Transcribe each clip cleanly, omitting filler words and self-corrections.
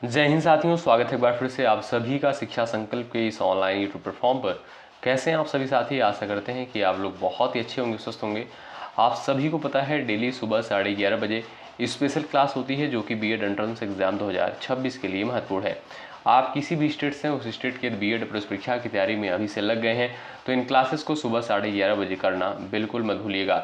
जय हिंद साथियों, स्वागत है एक बार फिर से आप सभी का शिक्षा संकल्प के इस ऑनलाइन यूट्यूब प्लेटफॉर्म पर। कैसे हैं आप सभी साथी? आशा करते हैं कि आप लोग बहुत ही अच्छे होंगे, स्वस्थ होंगे। आप सभी को पता है डेली सुबह 11:30 बजे स्पेशल क्लास होती है जो कि बीएड एंट्रेंस एग्जाम 2026 के लिए महत्वपूर्ण है। आप किसी भी स्टेट से उस स्टेट के बीएड प्रवेश परीक्षा की तैयारी में अभी से लग गए हैं तो इन क्लासेस को सुबह 11:30 बजे करना बिल्कुल मत भूलिएगा।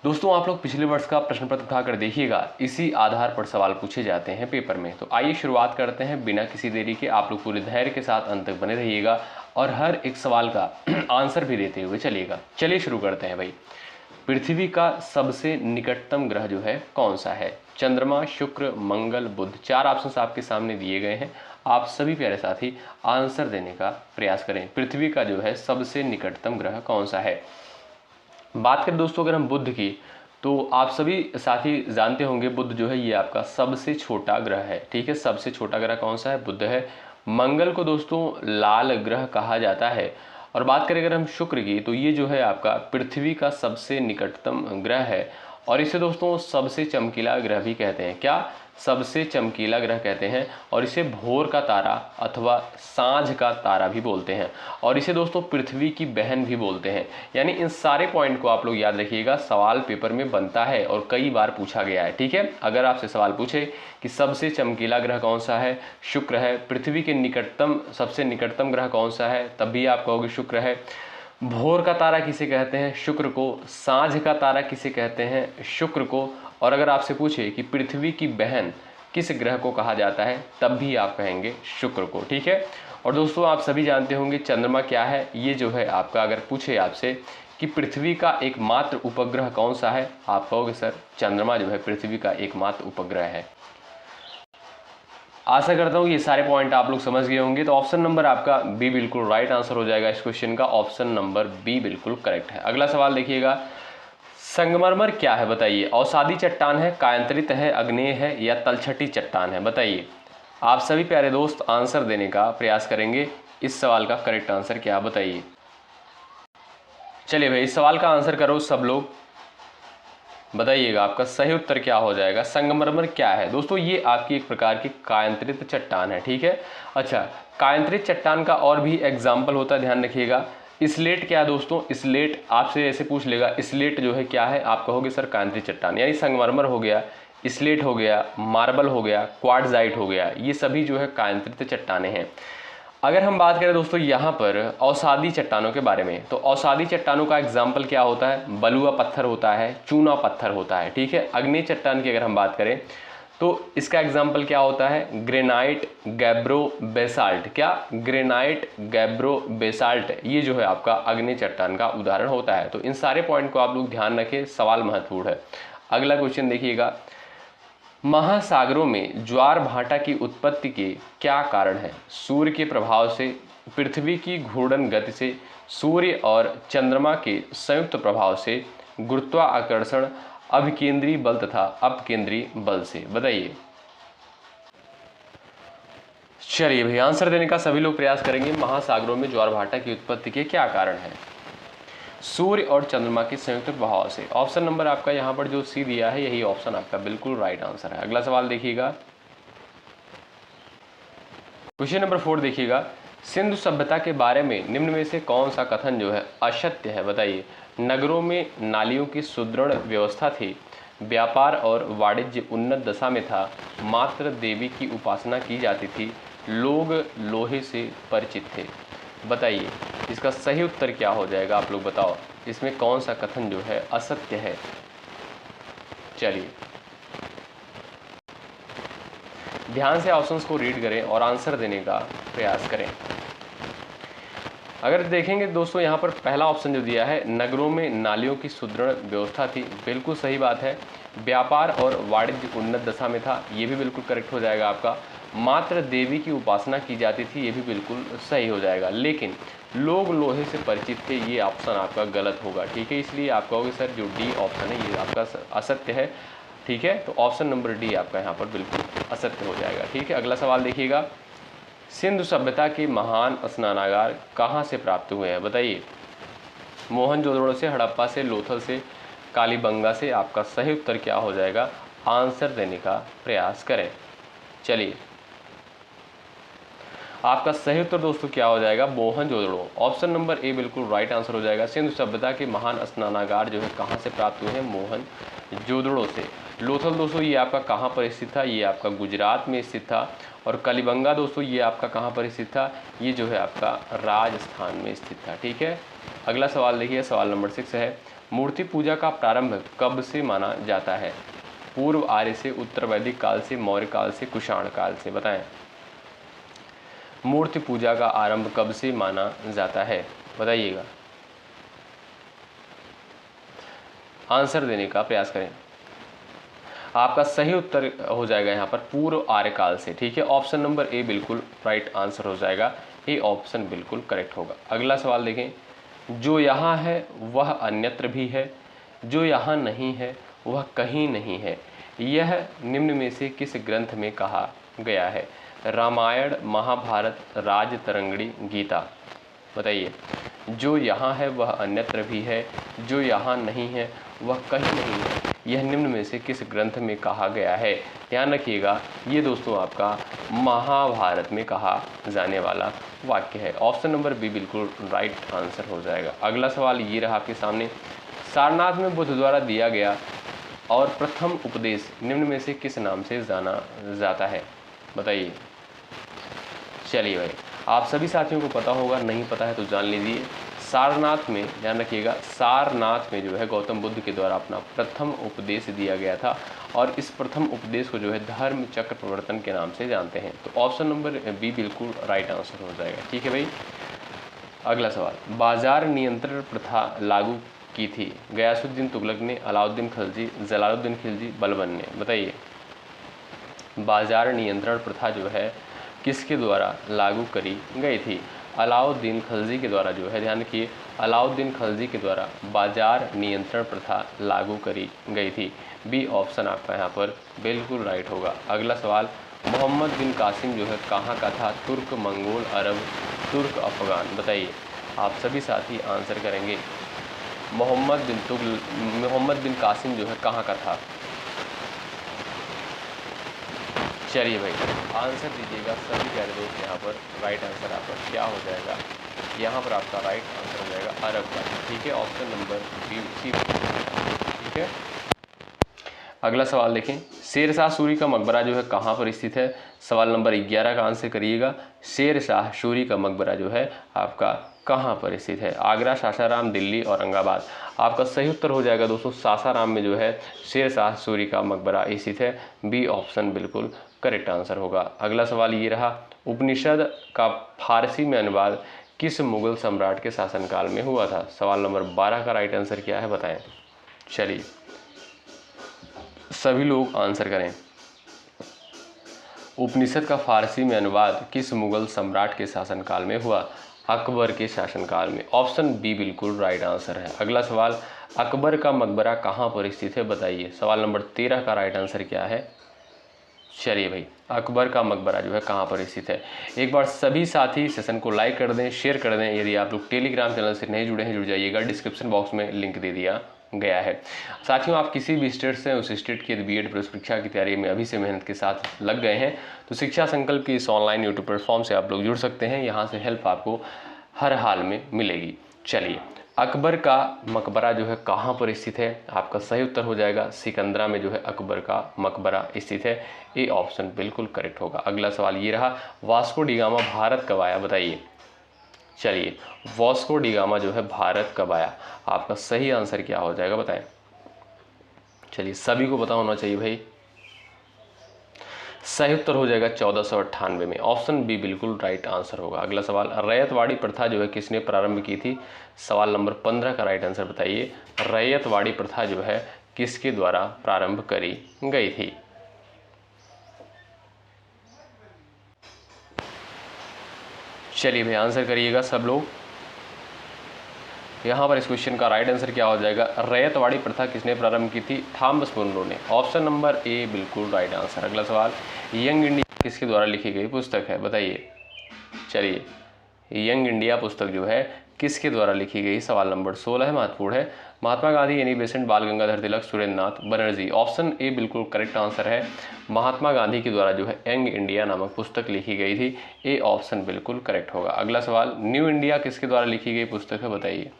दोस्तों, आप लोग पिछले वर्ष का प्रश्न पत्र उठाकर देखिएगा, इसी आधार पर सवाल पूछे जाते हैं पेपर में। तो आइए शुरुआत करते हैं बिना किसी देरी के। आप लोग पूरे धैर्य के साथ अंत तक बने रहिएगा और हर एक सवाल का आंसर भी देते हुए चलिएगा। चलिए शुरू करते हैं भाई। पृथ्वी का सबसे निकटतम ग्रह जो है कौन सा है? चंद्रमा, शुक्र, मंगल, बुध। 4 ऑप्शन आपके सामने दिए गए हैं। आप सभी प्यारे साथी आंसर देने का प्रयास करें। पृथ्वी का जो है सबसे निकटतम ग्रह कौन सा है? बात करें दोस्तों अगर हम बुध की, तो आप सभी साथी जानते होंगे बुध जो है ये आपका सबसे छोटा ग्रह है। ठीक है, सबसे छोटा ग्रह कौन सा है? बुध है। मंगल को दोस्तों लाल ग्रह कहा जाता है। और बात करें अगर हम शुक्र की, तो ये जो है आपका पृथ्वी का सबसे निकटतम ग्रह है और इसे दोस्तों सबसे चमकीला ग्रह भी कहते हैं। क्या? सबसे चमकीला ग्रह कहते हैं। और इसे भोर का तारा अथवा सांझ का तारा भी बोलते हैं और इसे दोस्तों पृथ्वी की बहन भी बोलते हैं। यानी इन सारे पॉइंट को आप लोग याद रखिएगा, सवाल पेपर में बनता है और कई बार पूछा गया है। ठीक है, अगर आपसे सवाल पूछे कि सबसे चमकीला ग्रह कौन सा है, शुक्र है। पृथ्वी के निकटतम सबसे निकटतम ग्रह कौन सा है, तब भी आप कहोगे शुक्र है। भोर का तारा किसे कहते हैं? शुक्र को। सांझ का तारा किसे कहते हैं? शुक्र को। और अगर आपसे पूछे कि पृथ्वी की बहन किस ग्रह को कहा जाता है, तब भी आप कहेंगे शुक्र को। ठीक है, और दोस्तों आप सभी जानते होंगे चंद्रमा क्या है। ये जो है आपका, अगर पूछे आपसे कि पृथ्वी का एकमात्र उपग्रह कौन सा है, आप कहोगे सर चंद्रमा जो है पृथ्वी का एकमात्र उपग्रह है। आशा करता हूँ ये सारे पॉइंट आप लोग समझ गए होंगे। तो ऑप्शन नंबर आपका बी बिल्कुल राइट आंसर हो जाएगा इस क्वेश्चन का। ऑप्शन नंबर बी बिल्कुल करेक्ट है। अगला सवाल देखिएगा, संगमरमर क्या है बताइए? अवसादी चट्टान है, कायांतरित है, अग्नेय है या तलछटी चट्टान है? बताइए। आप सभी प्यारे दोस्त आंसर देने का प्रयास करेंगे। इस सवाल का करेक्ट आंसर क्या बताइए? चलिए भाई, इस सवाल का आंसर करो सब लोग, बताइएगा आपका सही उत्तर क्या हो जाएगा। संगमरमर क्या है दोस्तों? ये आपकी एक प्रकार की कायांतरित चट्टान है। ठीक है, अच्छा, कायांतरित चट्टान का और भी एग्जाम्पल होता है, ध्यान रखिएगा। स्लेट क्या है दोस्तों? स्लेट आपसे ऐसे पूछ लेगा, स्लेट जो है क्या है, आप कहोगे सर कायांतरित चट्टान। यानी संगमरमर हो गया, स्लेट हो गया, मार्बल हो गया, क्वार्ट्जाइट हो गया, ये सभी जो है कायांतरित चट्टानें हैं। अगर हम बात करें दोस्तों यहाँ पर अवसादी चट्टानों के बारे में, तो अवसादी चट्टानों का एग्जाम्पल क्या होता है? बलुआ पत्थर होता है, चूना पत्थर होता है। ठीक है, अग्नि चट्टान की अगर हम बात करें तो इसका एग्जाम्पल क्या होता है? Granite, gabbro, basalt. क्या? ग्रेनाइट, गैब्रो, बेसाल्ट, ये जो है आपका अग्नि चट्टान का उदाहरण होता है। तो इन सारे पॉइंट को आप लोग ध्यान रखें, सवाल महत्वपूर्ण है। अगला क्वेश्चन देखिएगा, महासागरों में ज्वार भाटा की उत्पत्ति के क्या कारण है? सूर्य के प्रभाव से, पृथ्वी की घूर्णन गति से, सूर्य और चंद्रमा के संयुक्त प्रभाव से, गुरुत्वाकर्षण, अभिकेंद्री बल तथा अपकेंद्री बल से? बताइए। चलिए भाई, आंसर देने का सभी लोग प्रयास करेंगे। महासागरों में ज्वार भाटा की उत्पत्ति के क्या कारण है? सूर्य और चंद्रमा के संयुक्त प्रभाव से। ऑप्शन नंबर आपका यहाँ पर जो सी दिया है, यही ऑप्शन आपका बिल्कुल राइट आंसर है। अगला सवाल देखिएगा, क्वेश्चन नंबर 4 देखिएगा, सिंधु सभ्यता के बारे में निम्न में से कौन सा कथन जो है असत्य है? बताइए। नगरों में नालियों की सुदृढ़ व्यवस्था थी, व्यापार और वाणिज्य उन्नत दशा में था, मात्र देवी की उपासना की जाती थी, लोग लोहे से परिचित थे। बताइए इसका सही उत्तर क्या हो जाएगा, आप लोग बताओ। इसमें कौन सा कथन जो है असत्य है? चलिए ध्यान से ऑप्शंस को रीड करें और आंसर देने का प्रयास करें। अगर देखेंगे दोस्तों यहाँ पर पहला ऑप्शन जो दिया है, नगरों में नालियों की सुदृढ़ व्यवस्था थी, बिल्कुल सही बात है। व्यापार और वाणिज्य उन्नत दशा में था, ये भी बिल्कुल करेक्ट हो जाएगा आपका। मात्र देवी की उपासना की जाती थी, ये भी बिल्कुल सही हो जाएगा। लेकिन लोग लोहे से परिचित थे, ये ऑप्शन आपका गलत होगा। ठीक है, इसलिए आप कहोगे सर जो डी ऑप्शन है ये आपका असत्य है। ठीक है, तो ऑप्शन नंबर डी आपका यहाँ पर बिल्कुल असत्य हो जाएगा। ठीक है, अगला सवाल देखिएगा, सिंधु सभ्यता के महान स्नानागार कहाँ से प्राप्त हुए हैं? बताइए। मोहनजोदड़ो से, हड़प्पा से, लोथल से, कालीबंगा से? आपका सही उत्तर क्या हो जाएगा? आंसर देने का प्रयास करें। चलिए आपका सही उत्तर दोस्तों क्या हो जाएगा, मोहनजोदड़ो। ऑप्शन नंबर ए बिल्कुल राइट आंसर हो जाएगा। सिंधु सभ्यता के महान स्नानागार जो है कहाँ से प्राप्त हुए हैं, मोहनजोदड़ो से। लोथल दोस्तों ये आपका कहाँ पर स्थित था, ये आपका गुजरात में स्थित था। और कलिबंगा दोस्तों ये आपका कहाँ पर स्थित था, ये जो है आपका राजस्थान में स्थित था। ठीक है, अगला सवाल देखिए, सवाल नंबर 6 है, मूर्ति पूजा का प्रारंभ कब से माना जाता है, पूर्व आर्य से, उत्तर वैदिक काल से, मौर्य काल से, कुषाण काल से, बताएं। मूर्ति पूजा का आरंभ कब से माना जाता है, बताइएगा, आंसर देने का प्रयास करें। आपका सही उत्तर हो जाएगा यहाँ पर पूर्व आर्य काल से। ठीक है, ऑप्शन नंबर ए बिल्कुल राइट आंसर हो जाएगा, ए ऑप्शन बिल्कुल करेक्ट होगा। अगला सवाल देखें, जो यहाँ है वह अन्यत्र भी है, जो यहाँ नहीं है वह कहीं नहीं है, यह निम्न में से किस ग्रंथ में कहा गया है, रामायण, महाभारत, राजतरंगिणी, गीता, बताइए। जो यहाँ है वह अन्यत्र भी है, जो यहाँ नहीं है वह कहीं नहीं है, यह निम्न में से किस ग्रंथ में कहा गया है। ध्यान रखिएगा, ये दोस्तों आपका महाभारत में कहा जाने वाला वाक्य है। ऑप्शन नंबर बी बिल्कुल राइट आंसर हो जाएगा। अगला सवाल ये रहा आपके सामने, सारनाथ में बुद्ध द्वारा दिया गया और प्रथम उपदेश निम्न में से किस नाम से जाना जाता है, बताइए। चलिए भाई, आप सभी साथियों को पता होगा, नहीं पता है तो जान लीजिए। सारनाथ में, ध्यान रखिएगा, सारनाथ में जो है गौतम बुद्ध के द्वारा अपना प्रथम उपदेश दिया गया था और इस प्रथम उपदेश को जो है धर्म चक्र प्रवर्तन के नाम से जानते हैं। तो ऑप्शन नंबर बी बिल्कुल राइट आंसर हो जाएगा। ठीक है भाई, अगला सवाल, बाजार नियंत्रण प्रथा लागू की थी गयासुद्दीन तुगलक ने, अलाउद्दीन खिलजी, जलालुद्दीन खिलजी, बलबन ने, बताइए। बाजार नियंत्रण प्रथा जो है किसके द्वारा लागू करी गई थी, अलाउद्दीन खिलजी के द्वारा जो है, ध्यान रखिए, अलाउद्दीन खिलजी के द्वारा बाजार नियंत्रण प्रथा लागू करी गई थी। बी ऑप्शन आपका यहाँ पर बिल्कुल राइट होगा। अगला सवाल, मोहम्मद बिन कासिम जो है कहाँ का था, तुर्क, मंगोल, अरब, तुर्क, अफगान, बताइए। आप सभी साथी आंसर करेंगे। मोहम्मद बिन कासिम जो है कहाँ का था, चलिए भाई आंसर दीजिएगा सभी प्यारे दोस्त। यहाँ पर राइट आंसर आपका क्या हो जाएगा, यहाँ पर आपका राइट आंसर हो जाएगा अरब का। ठीक है, ऑप्शन नंबर बी सी। ठीक है, अगला सवाल देखें, शेरशाह सूरी का मकबरा जो है कहाँ पर स्थित है, सवाल नंबर 11 का आंसर करिएगा। शेरशाह सूरी का मकबरा जो है आपका कहाँ पर स्थित है, आगरा, सासाराम, दिल्ली, औरंगाबाद। आपका सही उत्तर हो जाएगा दोस्तों, सासाराम में जो है शेरशाह सूरी का मकबरा स्थित है। बी ऑप्शन बिल्कुल करेक्ट आंसर होगा। अगला सवाल ये रहा, उपनिषद का फारसी में अनुवाद किस मुगल सम्राट के शासनकाल में हुआ था, सवाल नंबर 12 का राइट आंसर क्या है, बताएं। चलिए सभी लोग आंसर करें। उपनिषद का फारसी में अनुवाद किस मुगल सम्राट के शासनकाल में हुआ, अकबर के शासनकाल में। ऑप्शन बी बिल्कुल राइट आंसर है। अगला सवाल, अकबर का मकबरा कहाँ पर स्थित है, बताइए। सवाल नंबर 13 का राइट आंसर क्या है। चलिए भाई, अकबर का मकबरा जो है कहाँ पर स्थित है। एक बार सभी साथी सेशन को लाइक कर दें, शेयर कर दें। यदि आप लोग टेलीग्राम चैनल से नहीं जुड़े हैं, जुड़ जाइएगा, डिस्क्रिप्शन बॉक्स में लिंक दे दिया गया है। साथियों, आप किसी भी स्टेट से उस स्टेट की बीएड प्रवेश परीक्षा की तैयारी में अभी से मेहनत के साथ लग गए हैं तो शिक्षा संकल्प की इस ऑनलाइन यूट्यूब प्लेटफॉर्म से आप लोग जुड़ सकते हैं। यहाँ से हेल्प आपको हर हाल में मिलेगी। चलिए, अकबर का मकबरा जो है कहाँ पर स्थित है, आपका सही उत्तर हो जाएगा सिकंदरा में जो है अकबर का मकबरा स्थित है। ए ऑप्शन बिल्कुल करेक्ट होगा। अगला सवाल ये रहा, वास्को डी गामा भारत कब आया, बताइए। चलिए, वास्को डी गामा जो है भारत कब आया, आपका सही आंसर क्या हो जाएगा, बताएं। चलिए, सभी को पता होना चाहिए भाई। सही उत्तर हो जाएगा 1498 में। ऑप्शन बी बिल्कुल राइट आंसर होगा। अगला सवाल, रैयतवाड़ी प्रथा जो है किसने प्रारंभ की थी, सवाल नंबर 15 का राइट आंसर बताइए। रैयतवाड़ी प्रथा जो है किसके द्वारा प्रारंभ करी गई थी। चलिए भाई आंसर करिएगा सब लोग। यहाँ पर इस क्वेश्चन का राइट आंसर क्या हो जाएगा, रैयतवाड़ी प्रथा किसने प्रारंभ की थी, थॉमस मुनरो ने। ऑप्शन नंबर ए बिल्कुल राइट आंसर। अगला सवाल, यंग इंडिया किसके द्वारा लिखी गई पुस्तक है, बताइए। चलिए, यंग इंडिया पुस्तक जो है किसके द्वारा लिखी गई, सवाल नंबर 16 है, महत्वपूर्ण है। महात्मा गांधी, एनी बेसेंट, बाल गंगाधर तिलक, सुरेंद्रनाथ बनर्जी। ऑप्शन ए बिल्कुल करेक्ट आंसर है। महात्मा गांधी के द्वारा जो है यंग इंडिया नामक पुस्तक लिखी गई थी। ए ऑप्शन बिल्कुल करेक्ट होगा। अगला सवाल, न्यू इंडिया किसके द्वारा लिखी गई पुस्तक है, बताइए।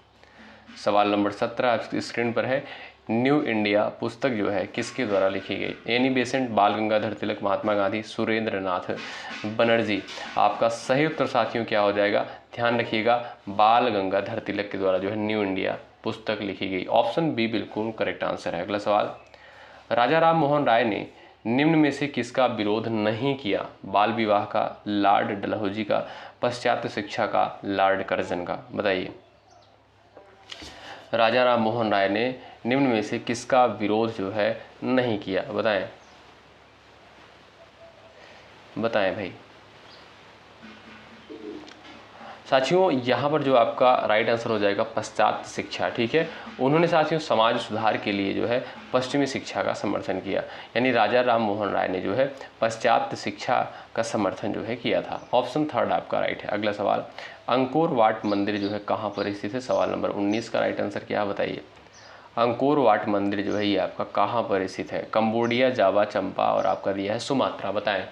सवाल नंबर 17 आपकी स्क्रीन पर है। न्यू इंडिया पुस्तक जो है किसके द्वारा लिखी गई? एनी बेसेंट, बाल गंगाधर तिलक, महात्मा गांधी, सुरेंद्रनाथ बनर्जी। आपका सही उत्तर साथियों क्या हो जाएगा, ध्यान रखिएगा, बाल गंगाधर तिलक के द्वारा जो है न्यू इंडिया पुस्तक लिखी गई। ऑप्शन बी बिल्कुल करेक्ट आंसर है। अगला सवाल, राजा राम मोहन राय ने निम्न में से किसका विरोध नहीं किया? बाल विवाह का, लॉर्ड डलहौजी का, पाश्चात्य शिक्षा का, लॉर्ड कर्जन का। बताइए, राजा राम मोहन राय ने निम्न में से किसका विरोध जो है नहीं किया? बताएं बताएं भाई साथियों। यहाँ पर जो आपका राइट आंसर हो जाएगा पाश्चात्य शिक्षा। ठीक है, उन्होंने साथियों समाज सुधार के लिए जो है पश्चिमी शिक्षा का समर्थन किया, यानी राजा राम मोहन राय ने जो है पाश्चात्य शिक्षा का समर्थन जो है किया था। ऑप्शन थर्ड आपका राइट है। अगला सवाल, अंकोर वाट मंदिर जो है कहाँ पर स्थित है? सवाल नंबर 19 का राइट आंसर क्या, बताइए। अंकोर वाट मंदिर जो है ये आपका कहाँ पर स्थित है? कंबोडिया, जावा, चंपा और आपका दिया है सुमात्रा। बताएं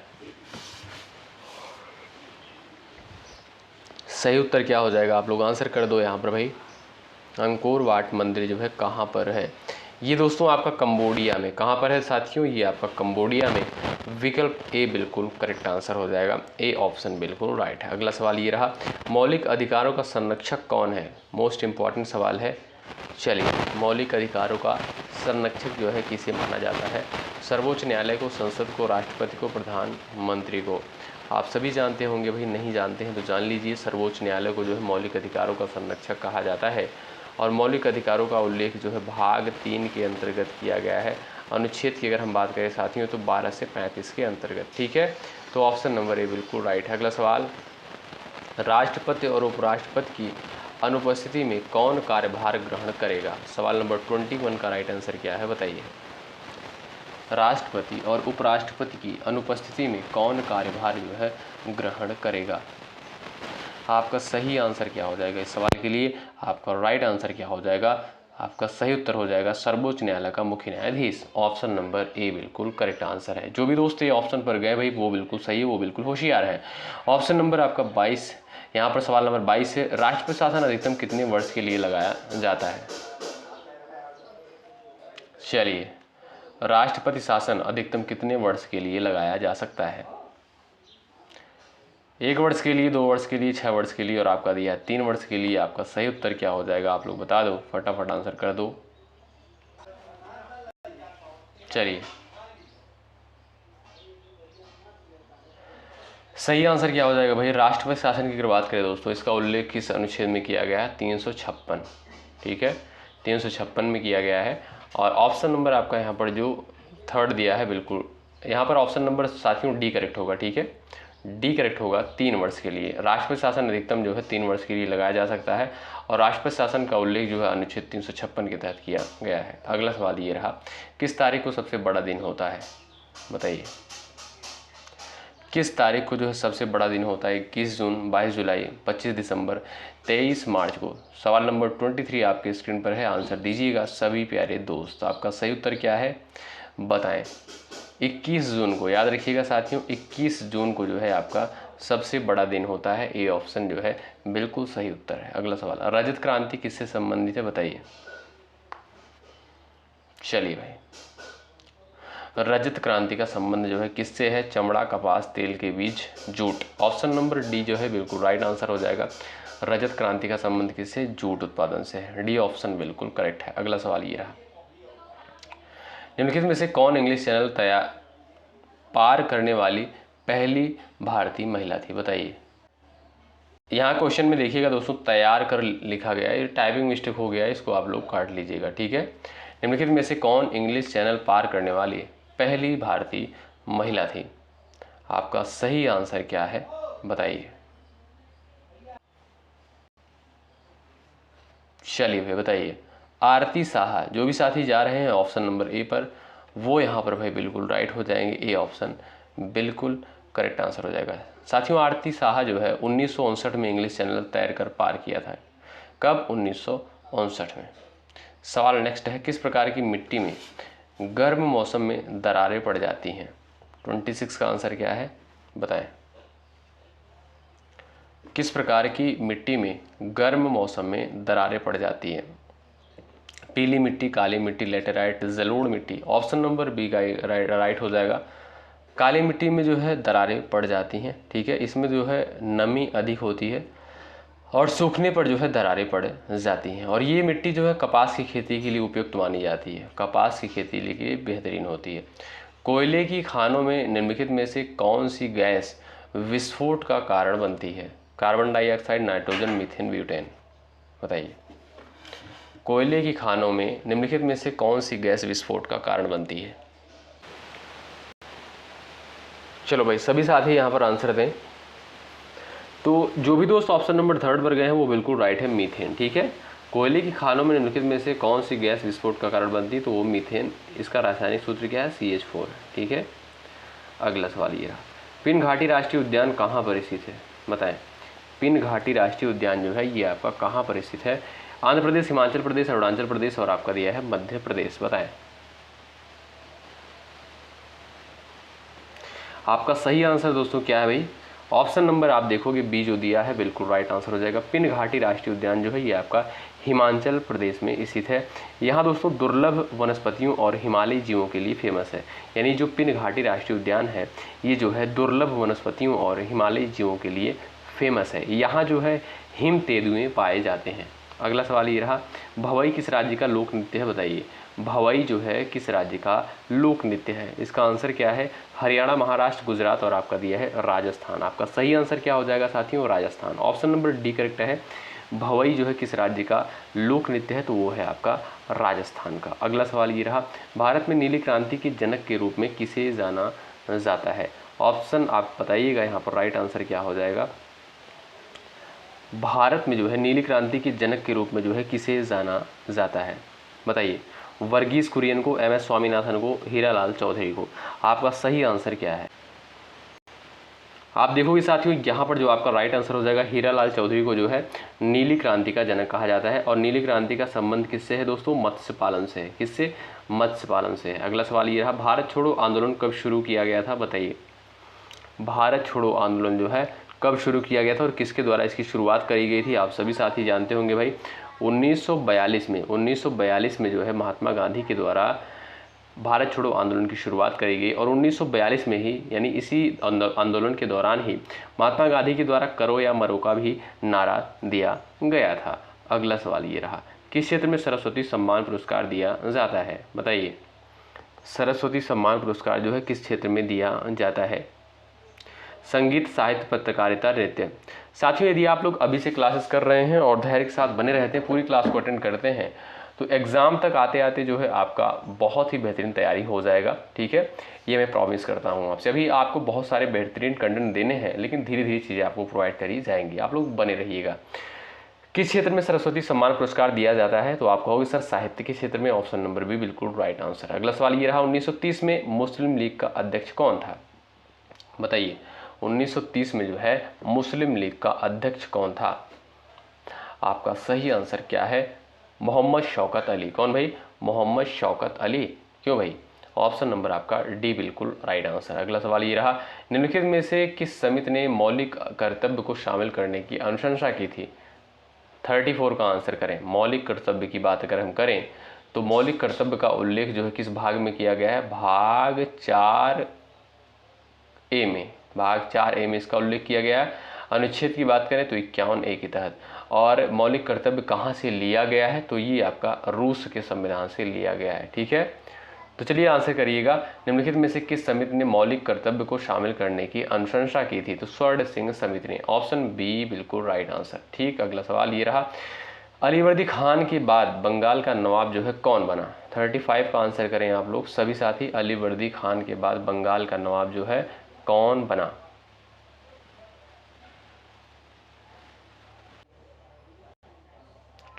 सही उत्तर क्या हो जाएगा, आप लोग आंसर कर दो यहाँ पर भाई। अंकोर वाट मंदिर जो है कहाँ पर है? ये दोस्तों आपका कंबोडिया में। कहाँ पर है साथियों? ये आपका कंबोडिया में। विकल्प ए बिल्कुल करेक्ट आंसर हो जाएगा। ए ऑप्शन बिल्कुल राइट है। अगला सवाल ये रहा, मौलिक अधिकारों का संरक्षक कौन है? मोस्ट इंपॉर्टेंट सवाल है। चलिए, मौलिक अधिकारों का संरक्षक जो है किसे माना जाता है? सर्वोच्च न्यायालय को, संसद को, राष्ट्रपति को, प्रधानमंत्री को। आप सभी जानते होंगे भाई, नहीं जानते हैं तो जान लीजिए। सर्वोच्च न्यायालय को जो है मौलिक अधिकारों का संरक्षक कहा जाता है और मौलिक अधिकारों का उल्लेख जो है भाग 3 के अंतर्गत किया गया है। अनुच्छेद की अगर हम बात करें साथियों तो 12 से 35 के अंतर्गत। ठीक है, तो ऑप्शन नंबर ए बिल्कुल राइट है। अगला सवाल, राष्ट्रपति और उपराष्ट्रपति की अनुपस्थिति में कौन कार्यभार ग्रहण करेगा? सवाल नंबर 21 का राइट आंसर क्या है, बताइए। राष्ट्रपति और उपराष्ट्रपति की अनुपस्थिति में कौन कार्यभार जो है ग्रहण करेगा? आपका सही आंसर क्या हो जाएगा इस सवाल के लिए? आपका राइट आंसर क्या हो जाएगा? आपका सही उत्तर हो जाएगा सर्वोच्च न्यायालय का मुख्य न्यायाधीश। ऑप्शन नंबर ए बिल्कुल करेक्ट आंसर है। जो भी दोस्त ये ऑप्शन पर गए भाई वो बिल्कुल सही है, वो बिल्कुल होशियार है। ऑप्शन नंबर आपका 22, यहाँ पर सवाल नंबर 22 है, राष्ट्रपति शासन अधिकतम कितने वर्ष के लिए लगाया जाता है? चलिए, राष्ट्रपति शासन अधिकतम कितने वर्ष के लिए लगाया जा सकता है? 1 वर्ष के लिए, 2 वर्ष के लिए, 6 वर्ष के लिए और आपका दिया 3 वर्ष के लिए। आपका सही उत्तर क्या हो जाएगा, आप लोग बता दो, फटाफट आंसर कर दो। चलिए, सही आंसर क्या हो जाएगा भाई? राष्ट्रपति शासन की अगर बात करें दोस्तों, इसका उल्लेख किस अनुच्छेद में किया गया है? 356। ठीक है, 356 में किया गया है। और ऑप्शन नंबर आपका यहाँ पर जो थर्ड दिया है, बिल्कुल यहाँ पर ऑप्शन नंबर साथियों डी करेक्ट होगा। ठीक है, डी करेक्ट होगा। 3 वर्ष के लिए राष्ट्रपति शासन अधिकतम जो है 3 वर्ष के लिए लगाया जा सकता है और राष्ट्रपति शासन का उल्लेख जो है अनुच्छेद 356 के तहत किया गया है। अगला सवाल ये रहा, किस तारीख को सबसे बड़ा दिन होता है? बताइए, किस तारीख को जो है सबसे बड़ा दिन होता है? 21 जून, 22 जुलाई, 25 दिसंबर, 23 मार्च को। सवाल नंबर 23 आपके स्क्रीन पर है, आंसर दीजिएगा सभी प्यारे दोस्त। आपका सही उत्तर क्या है बताएं। 21 जून को, याद रखिएगा साथियों, 21 जून को जो है आपका सबसे बड़ा दिन होता है। ए ऑप्शन जो है बिल्कुल सही उत्तर है। अगला सवाल, रजत क्रांति किससे संबंधित है? बताइए। चलिए भाई, रजत क्रांति का संबंध जो है किससे है? चमड़ा, कपास, तेल के बीज, जूट। ऑप्शन नंबर डी जो है बिल्कुल राइट आंसर हो जाएगा। रजत क्रांति का संबंध किससे? जूट उत्पादन से है। डी ऑप्शन बिल्कुल करेक्ट है। अगला सवाल ये रहा, निम्नलिखित में से कौन इंग्लिश चैनल पार करने वाली पहली भारतीय महिला थी? बताइए। यहाँ क्वेश्चन में देखिएगा दोस्तों, तैयार कर लिखा गया है, ये टाइपिंग मिस्टेक हो गया है, इसको आप लोग काट लीजिएगा। ठीक है, निम्नलिखित में से कौन इंग्लिश चैनल पार करने वाली पहली भारतीय महिला थी? आपका सही आंसर क्या है बताइए। चलिए भाई बताइए। आरती साहा। जो भी साथी जा रहे हैं ऑप्शन नंबर ए पर, वो यहाँ पर भाई बिल्कुल राइट हो जाएंगे। ए ऑप्शन बिल्कुल करेक्ट आंसर हो जाएगा। साथियों, आरती साहा जो है 1959 में इंग्लिश चैनल तैर कर पार किया था। कब? 1959 में। सवाल नेक्स्ट है, किस प्रकार की मिट्टी में गर्म मौसम में दरारें पड़ जाती हैं? 26 का आंसर क्या है बताएं। किस प्रकार की मिट्टी में गर्म मौसम में दरारें पड़ जाती हैं? पीली मिट्टी, काली मिट्टी, लेटेराइट, जलोढ़ मिट्टी। ऑप्शन नंबर बी का राइट हो जाएगा। काली मिट्टी में जो है दरारें पड़ जाती हैं, ठीक है। इसमें जो है नमी अधिक होती है और सूखने पर जो है दरारें पड़ जाती हैं। और ये मिट्टी जो है कपास की खेती के लिए उपयुक्त मानी जाती है, कपास की खेती के लिए बेहतरीन होती है। कोयले की खानों में निम्नलिखित में से कौन सी गैस विस्फोट का कारण बनती है? Carbon dioxide, nitrogen, methane, butane. बताइए, कोयले की खानों में निम्नलिखित में से कौन सी गैस विस्फोट का कारण बनती है? चलो भाई, सभी साथी यहाँ पर आंसर दें। तो जो भी दोस्त ऑप्शन नंबर 3 पर गए हैं वो बिल्कुल राइट है, मीथेन, ठीक है। कोयले की खानों में निम्नलिखित में से कौन सी गैस विस्फोट का कारण बनती है? तो वो मीथेन। इसका रासायनिक सूत्र क्या है? CH4, ठीक है। अगला सवाल ये रहा, पिन घाटी राष्ट्रीय उद्यान कहाँ पर स्थित है? बताएं, पिन घाटी राष्ट्रीय उद्यान जो है ये आपका कहाँ पर स्थित है? आंध्र प्रदेश, हिमाचल प्रदेश, अरुणाचल प्रदेश और आपका दिया है मध्य प्रदेश। बताएं, आपका सही आंसर दोस्तों क्या है भाई? ऑप्शन नंबर आप देखोगे बी जो दिया है बिल्कुल राइट आंसर हो जाएगा। पिन घाटी राष्ट्रीय उद्यान जो है ये आपका हिमाचल प्रदेश में स्थित है। यहाँ दोस्तों दुर्लभ वनस्पतियों और हिमालयी जीवों के लिए फेमस है। यानी जो पिन घाटी राष्ट्रीय उद्यान है ये जो है दुर्लभ वनस्पतियों और हिमालयी जीवों के लिए फेमस है। यहाँ जो है हिम तेंदुए पाए जाते हैं। अगला सवाल ये रहा, भवई किस राज्य का लोक नृत्य है? बताइए, भवई जो है किस राज्य का लोक नृत्य है? इसका आंसर क्या है? हरियाणा, महाराष्ट्र, गुजरात और आपका दिया है राजस्थान। आपका सही आंसर क्या हो जाएगा साथियों? Rajasthan. Option number D correct है। भवई जो है किस राज्य का लोक नृत्य है? तो वो है आपका राजस्थान का। अगला सवाल ये रहा, भारत में नीली क्रांति के जनक के रूप में किसे जाना जाता है? ऑप्शन आप बताइएगा यहाँ पर राइट आंसर क्या हो जाएगा। भारत में जो है नीली क्रांति के जनक के रूप में जो है किसे जाना जाता है? बताइए, वर्गीज कुरियन को, MS स्वामीनाथन को, हीरालाल चौधरी को। आपका सही आंसर क्या है? आप देखोगे साथियों यहाँ पर जो आपका राइट आंसर हो जाएगा, हीरालाल चौधरी को जो है नीली क्रांति का जनक कहा जाता है। और नीली क्रांति का संबंध किससे है दोस्तों? मत्स्य पालन से है। किससे? मत्स्य पालन से है। अगला सवाल ये रहा, भारत छोड़ो आंदोलन कब शुरू किया गया था? बताइए, भारत छोड़ो आंदोलन जो है कब शुरू किया गया था और किसके द्वारा इसकी शुरुआत करी गई थी? आप सभी साथी जानते होंगे भाई, 1942 में जो है महात्मा गांधी के द्वारा भारत छोड़ो आंदोलन की शुरुआत करी गई। और 1942 में ही यानी इसी आंदोलन के दौरान ही महात्मा गांधी के द्वारा करो या मरो का भी नारा दिया गया था। अगला सवाल ये रहा, किस क्षेत्र में सरस्वती सम्मान पुरस्कार दिया जाता है? बताइए, सरस्वती सम्मान पुरस्कार जो है किस क्षेत्र में दिया जाता है? संगीत, साहित्य, पत्रकारिता, नृत्य। साथियों यदि आप लोग अभी से क्लासेस कर रहे हैं और धैर्य के साथ बने रहते हैं, पूरी क्लास को अटेंड करते हैं, तो एग्ज़ाम तक आते आते जो है आपका बहुत ही बेहतरीन तैयारी हो जाएगा, ठीक है। ये मैं प्रॉमिस करता हूँ आपसे। अभी आपको बहुत सारे बेहतरीन कंटेंट देने हैं, लेकिन धीरे धीरे चीज़ें आपको प्रोवाइड करी जाएंगी। आप लोग बने रहिएगा। किस क्षेत्र में सरस्वती सम्मान पुरस्कार दिया जाता है? तो आप कहोगे सर साहित्य के क्षेत्र में। ऑप्शन नंबर बी बिल्कुल राइट आंसर। अगला सवाल ये रहा, 1930 में मुस्लिम लीग का अध्यक्ष कौन था? बताइए, 1930 में जो है मुस्लिम लीग का अध्यक्ष कौन था? आपका सही आंसर क्या है? मोहम्मद शौकत अली। कौन भाई? मोहम्मद शौकत अली। क्यों भाई? ऑप्शन नंबर आपका डी बिल्कुल राइट आंसर। अगला सवाल ये रहा, निम्नलिखित में से किस समिति ने मौलिक कर्तव्य को शामिल करने की अनुशंसा की थी? 34 का आंसर करें। मौलिक कर्तव्य की बात अगर हम करें तो मौलिक कर्तव्य का उल्लेख जो है किस भाग में किया गया है? भाग 4A में। भाग 4A में इसका उल्लेख किया गया है। अनुच्छेद की बात करें तो 51A के तहत। और मौलिक कर्तव्य कहाँ से लिया गया है? तो ये आपका रूस के संविधान से लिया गया है, ठीक है। तो चलिए आंसर करिएगा, निम्नलिखित में से किस समिति ने मौलिक कर्तव्य को शामिल करने की अनुशंसा की थी? तो स्वर्ण सिंह समिति ने। ऑप्शन बी बिल्कुल राइट आंसर, ठीक। अगला सवाल ये रहा, अलीवर्दी खान के बाद बंगाल का नवाब जो है कौन बना? 35 का आंसर करें आप लोग सभी साथी। अलीवर्दी खान के बाद बंगाल का नवाब जो है कौन बना?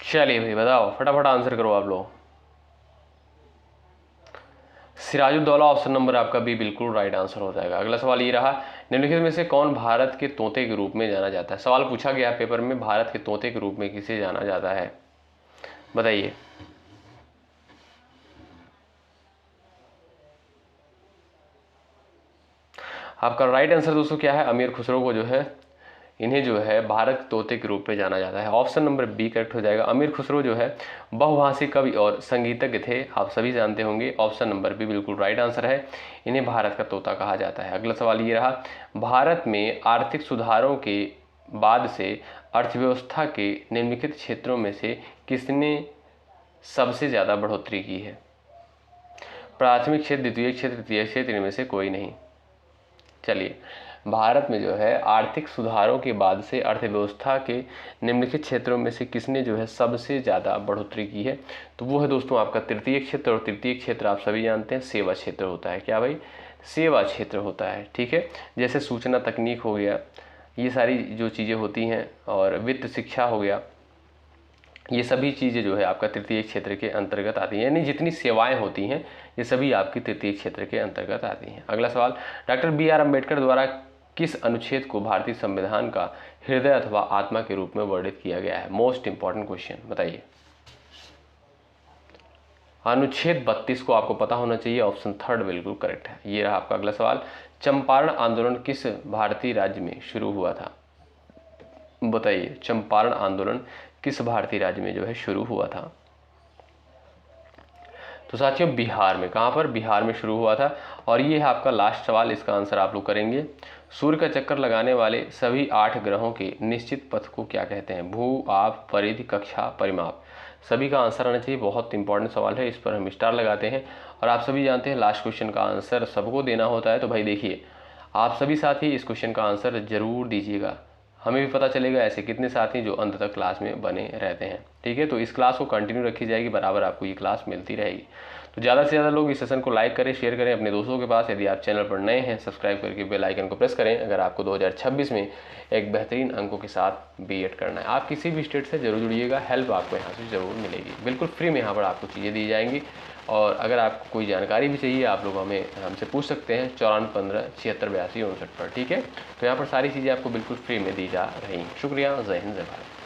चलिए भाई बताओ, फटाफट आंसर करो आप लोग। सिराजुद्दौला। ऑप्शन नंबर आपका भी बिल्कुल राइट आंसर हो जाएगा। अगला सवाल ये रहा, निम्नलिखित में से कौन भारत के तोते के रूप में जाना जाता है? सवाल पूछा गया पेपर में, भारत के तोते के रूप में किसे जाना जाता है? बताइए। आपका राइट आंसर दोस्तों क्या है, अमीर खुसरो को जो है इन्हें जो है भारत तोते के रूप में जाना जाता है। ऑप्शन नंबर बी करेक्ट हो जाएगा। अमीर खुसरो जो है बहुभाषी कवि और संगीतज्ञ थे, आप सभी जानते होंगे। ऑप्शन नंबर बी बिल्कुल राइट आंसर है, इन्हें भारत का तोता कहा जाता है। अगला सवाल ये रहा, भारत में आर्थिक सुधारों के बाद से अर्थव्यवस्था के निम्नलिखित क्षेत्रों में से किसने सबसे ज़्यादा बढ़ोतरी की है? प्राथमिक क्षेत्र, द्वितीय क्षेत्र, तृतीय क्षेत्र, इनमें से कोई नहीं। चलिए, भारत में जो है आर्थिक सुधारों के बाद से अर्थव्यवस्था के निम्नलिखित क्षेत्रों में से किसने जो है सबसे ज़्यादा बढ़ोतरी की है? तो वो है दोस्तों आपका तृतीय क्षेत्र। और तृतीय क्षेत्र आप सभी जानते हैं सेवा क्षेत्र होता है। क्या भाई? सेवा क्षेत्र होता है। ठीक है, जैसे सूचना तकनीक हो गया, ये सारी जो चीज़ें होती हैं, और वित्त शिक्षा हो गया, ये सभी चीज़ें जो है आपका तृतीय क्षेत्र के अंतर्गत आती हैं। यानी जितनी सेवाएं होती हैं ये सभी आपकी तृतीय क्षेत्र के अंतर्गत आती हैं। अगला सवाल, डॉक्टर बी.आर. अम्बेडकर द्वारा किस अनुच्छेद को भारतीय संविधान का हृदय अथवा आत्मा के रूप में वर्णित किया गया है? मोस्ट इंपॉर्टेंट क्वेश्चन, बताइए। अनुच्छेद 32 को आपको पता होना चाहिए। ऑप्शन थर्ड बिल्कुल करेक्ट है। ये रहा आपका अगला सवाल, चंपारण आंदोलन किस भारतीय राज्य में शुरू हुआ था? बताइए, चंपारण आंदोलन किस भारतीय राज्य में जो है शुरू हुआ था? तो साथियों बिहार में। कहाँ पर? बिहार में शुरू हुआ था। और ये है आपका लास्ट सवाल, इसका आंसर आप लोग करेंगे। सूर्य का चक्कर लगाने वाले सभी 8 ग्रहों के निश्चित पथ को क्या कहते हैं? भू, आप, परिधि, कक्षा, परिमाप। सभी का आंसर आना चाहिए। बहुत इंपॉर्टेंट सवाल है, इस पर हम स्टार लगाते हैं। और आप सभी जानते हैं लास्ट क्वेश्चन का आंसर सबको देना होता है। तो भाई देखिए, आप सभी साथी इस क्वेश्चन का आंसर जरूर दीजिएगा, हमें भी पता चलेगा ऐसे कितने साथी जो अंत तक क्लास में बने रहते हैं। ठीक है, तो इस क्लास को कंटिन्यू रखी जाएगी, बराबर आपको ये क्लास मिलती रहेगी। तो ज़्यादा से ज़्यादा लोग इस सेशन को लाइक करें, शेयर करें अपने दोस्तों के पास। यदि आप चैनल पर नए हैं, सब्सक्राइब करके बेल आइकन को प्रेस करें अगर आपको 2026 में एक बेहतरीन अंकों के साथ बीएड करना है। आप किसी भी स्टेट से जरूर जुड़िएगा, हेल्प आपको यहाँ से ज़रूर मिलेगी। बिल्कुल फ्री में यहाँ पर आपको चीज़ें दी जाएंगी। और अगर आपको कोई जानकारी भी चाहिए, आप लोग हमसे पूछ सकते हैं 9415 76 82 59 पर। ठीक है, तो यहाँ पर सारी चीज़ें आपको बिल्कुल फ्री में दी जा रही हैं। शुक्रिया, जय हिंद, जय भारत।